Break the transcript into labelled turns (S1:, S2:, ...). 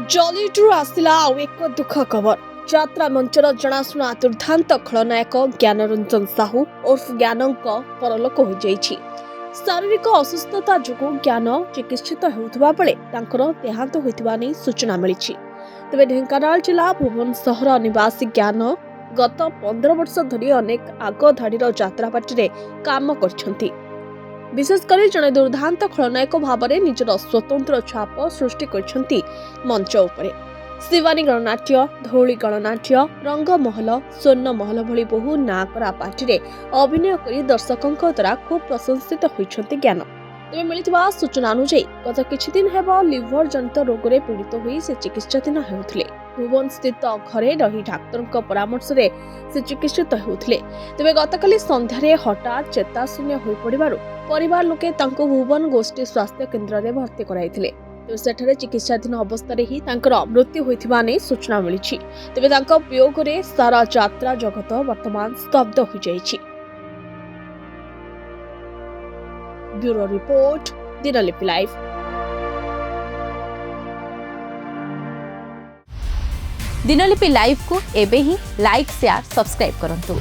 S1: Jollywood आसला आउ एक दुख खबर। यात्रा मंचर जनाशुना दुर्दांत खलनायक ज्ञानरंजन साहू उर्फ ज्ञानक परलोक हो जाइछि। शारीरिक असुस्थता जोगु ज्ञान चिकित्सित होउथबा बेले तांकर देहांत होइतबा नै सूचना मिलिछि। तबे ढेंकानाल जिला भुवन सहर निवासी ज्ञान गत 15 वर्ष धरी अनेक आग धाड़ीर यात्रापाटी काम करछन्ति। विशेषकर जड़े दुर्दांत खलनायक भाव में निजर स्वतंत्र छाप सृष्टि करछन्ति मंच उपरे। शिवानी गणनाट्य, धौली गणनाट्य, रंगमहल, स्वर्ण महल भली बहु ना करा पार्टी अभिनय कर दर्शकों द्वारा खूब प्रशंसित होइछन्ति ज्ञान। तेज मिलिथिबा सूचना अनुसार गत किछि दिन हेबा लिवर जनित रोग रे पीड़ित होई से चिकित्साधीन हेउथिले। भुवन स्थित घरे रही डाक्तर परामर्श से चिकित्सित हेउथिले। तेबे गतकाली संध्यारे हठात चेताशून्य होई पड़िबारु परिवार लोके तांको भुवन गोष्ठी स्वास्थ्य केन्द्र में भर्ती कराइथिले। तेबे सेठारे चिकित्साधीन अवस्था ही तांकर मृत्यु होइथिबा नै सूचना मिलिछि। तेबे तांको वियोग रे सारा यात्रा जगत वर्तमान स्तब्ध हो जाइछि। Bureau report, Dinalipi live.
S2: Dinalipi live को एबे ही लाइक शेयर सब्सक्राइब करंतु।